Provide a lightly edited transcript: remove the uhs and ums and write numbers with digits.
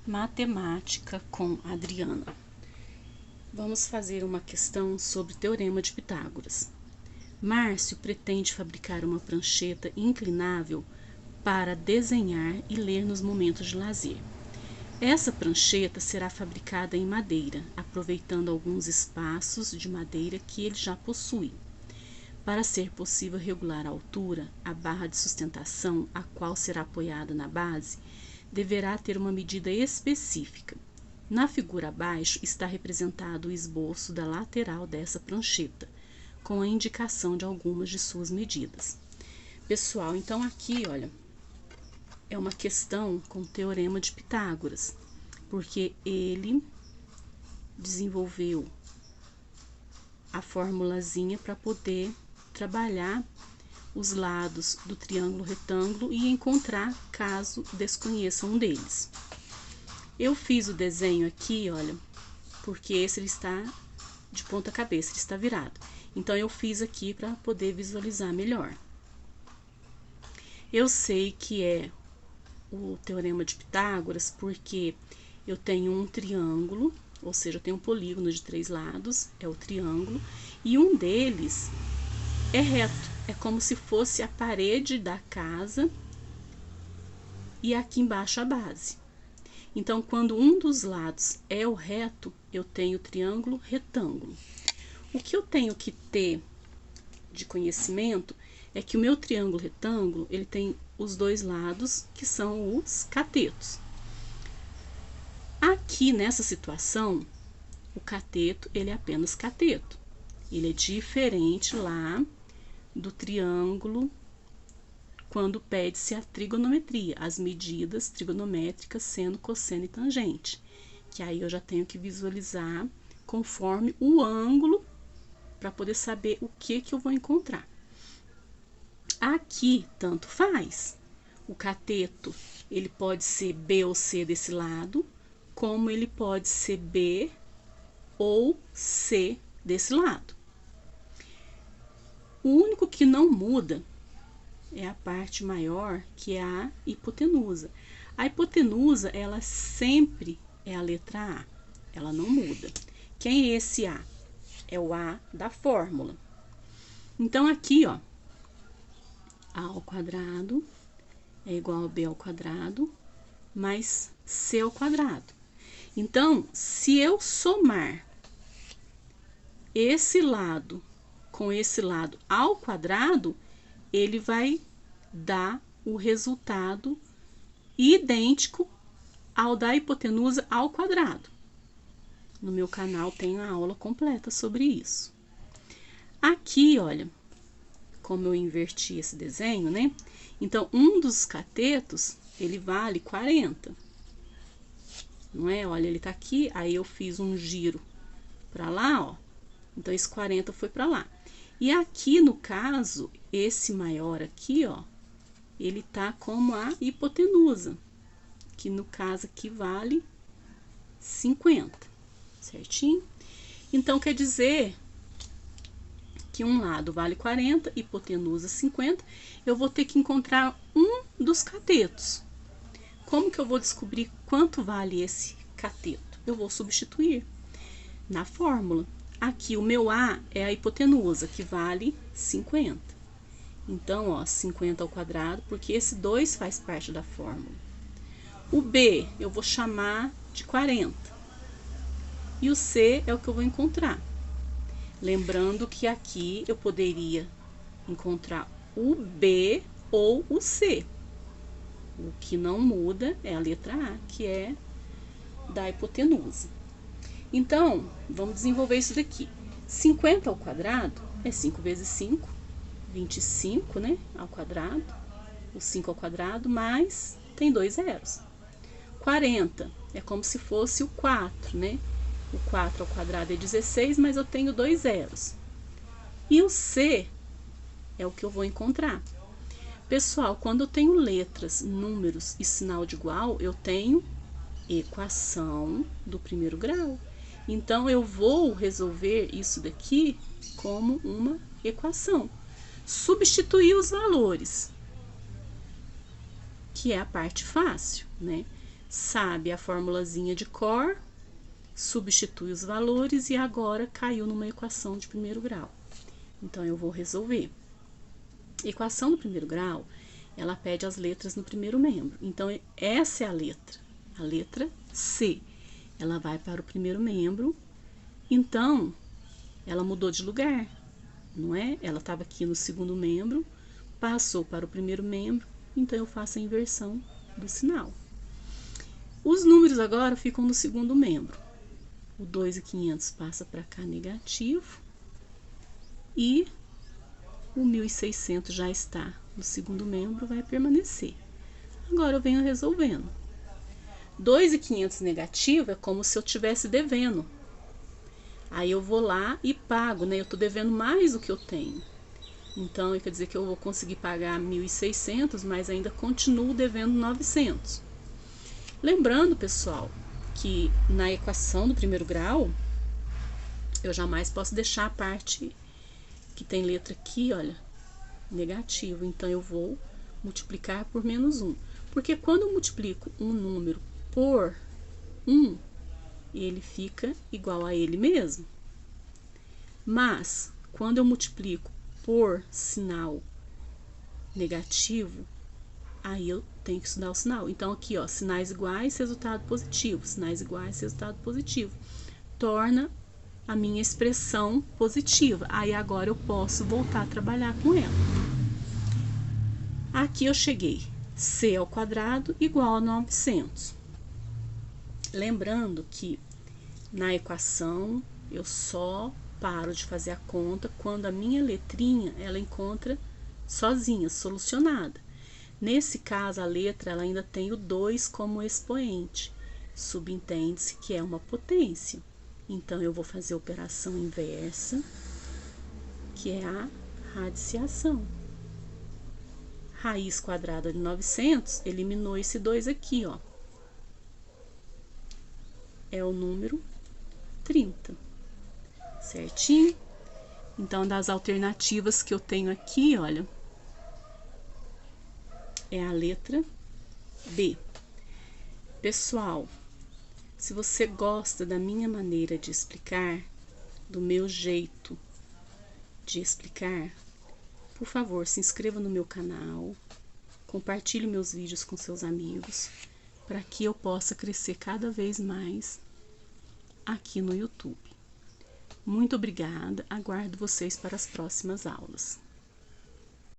Matemática com Adriana. Vamos fazer uma questão sobre Teorema de Pitágoras. Márcio pretende fabricar uma prancheta inclinável para desenhar e ler nos momentos de lazer. Essa prancheta será fabricada em madeira, aproveitando alguns espaços de madeira que ele já possui. Para ser possível regular a altura, a barra de sustentação, a qual será apoiada na base, deverá ter uma medida específica. Na figura abaixo está representado o esboço da lateral dessa prancheta, com a indicação de algumas de suas medidas. Pessoal, então aqui, olha, é uma questão com o Teorema de Pitágoras, porque ele desenvolveu a formulazinha para poder trabalhar os lados do triângulo retângulo e encontrar caso desconheça um deles. Eu fiz o desenho aqui, olha, porque esse ele está de ponta cabeça, ele está virado. Então, eu fiz aqui para poder visualizar melhor. Eu sei que é o Teorema de Pitágoras porque eu tenho um triângulo, ou seja, eu tenho um polígono de 3 lados, é o triângulo, e um deles é reto. É como se fosse a parede da casa e aqui embaixo a base. Então, quando um dos lados é o reto, eu tenho triângulo, retângulo. O que eu tenho que ter de conhecimento é que o meu triângulo retângulo, ele tem os dois lados, que são os catetos. Aqui, nessa situação, o cateto, ele é apenas cateto. Ele é diferente lá do triângulo, quando pede-se a trigonometria, as medidas trigonométricas seno, cosseno e tangente, que aí eu já tenho que visualizar conforme o ângulo para poder saber o que eu vou encontrar. Aqui, tanto faz. O cateto, ele pode ser B ou C desse lado, como ele pode ser B ou C desse lado. O único que não muda é a parte maior, que é a hipotenusa. A hipotenusa, ela sempre é a letra A, ela não muda. Quem é esse A? É o A da fórmula. Então, aqui, ó, A ao quadrado é igual a B ao quadrado, mais C ao quadrado. Então, se eu somar esse lado com esse lado ao quadrado, ele vai dar o resultado idêntico ao da hipotenusa ao quadrado. No meu canal tem a aula completa sobre isso. Aqui, olha, como eu inverti esse desenho, né? Então, um dos catetos, ele vale 40. Não é? Olha, ele tá aqui, aí eu fiz um giro para lá, ó. Então, esse 40 foi para lá. E aqui, no caso, esse maior aqui, ó, ele tá como a hipotenusa, que no caso aqui vale 50, certinho? Então, quer dizer que um lado vale 40, hipotenusa 50, eu vou ter que encontrar um dos catetos. Como que eu vou descobrir quanto vale esse cateto? Eu vou substituir na fórmula. Aqui, o meu A é a hipotenusa, que vale 50. Então, ó, 50 ao quadrado, porque esse 2 faz parte da fórmula. O B, eu vou chamar de 40. E o C é o que eu vou encontrar. Lembrando que aqui eu poderia encontrar o B ou o C. O que não muda é a letra A, que é da hipotenusa. Então, vamos desenvolver isso daqui. 50 ao quadrado é 5 vezes 5, 25, né, ao quadrado. O 5 ao quadrado, mais, tem 2 zeros. 40 é como se fosse o 4, né? O 4 ao quadrado é 16, mas eu tenho 2 zeros. E o C é o que eu vou encontrar. Pessoal, quando eu tenho letras, números e sinal de igual, eu tenho equação do primeiro grau. Então, eu vou resolver isso daqui como uma equação. Substituir os valores, que é a parte fácil, né? sabe a formulazinha de cor, substitui os valores e agora caiu numa equação de primeiro grau. Então, eu vou resolver. Equação do primeiro grau, ela pede as letras no primeiro membro. Então, essa é a letra C. Ela vai para o primeiro membro. Então, ela mudou de lugar, não é? Ela estava aqui no segundo membro, passou para o primeiro membro, então eu faço a inversão do sinal. Os números agora ficam no segundo membro. O 2.500 passa para cá negativo e o 1.600 já está no segundo membro, vai permanecer. Agora eu venho resolvendo. 2.500 negativo é como se eu estivesse devendo. Aí eu vou lá e pago, né? Eu tô devendo mais do que eu tenho. Então, quer dizer que eu vou conseguir pagar 1.600, mas ainda continuo devendo 900. Lembrando, pessoal, que na equação do primeiro grau, eu jamais posso deixar a parte que tem letra aqui, olha, negativo. Então, eu vou multiplicar por menos 1. Porque quando eu multiplico um número por 1, ele fica igual a ele mesmo. Mas, quando eu multiplico por sinal negativo, aí eu tenho que estudar o sinal. Então, aqui, ó, sinais iguais, resultado positivo. Sinais iguais, resultado positivo. Torna a minha expressão positiva. Aí, agora eu posso voltar a trabalhar com ela. Aqui eu cheguei. C ao quadrado igual a 900. Lembrando que na equação eu só paro de fazer a conta quando a minha letrinha ela encontra sozinha, solucionada. Nesse caso, a letra ela ainda tem o 2 como expoente. Subentende-se que é uma potência. Então, eu vou fazer a operação inversa, que é a radiciação. Raiz quadrada de 900 eliminou esse 2 aqui, ó. É o número 30. Certinho? Então, das alternativas que eu tenho aqui, olha, é a letra B. Pessoal, se você gosta da minha maneira de explicar, do meu jeito de explicar, por favor, se inscreva no meu canal, compartilhe meus vídeos com seus amigos, para que eu possa crescer cada vez mais aqui no YouTube. Muito obrigada, aguardo vocês para as próximas aulas.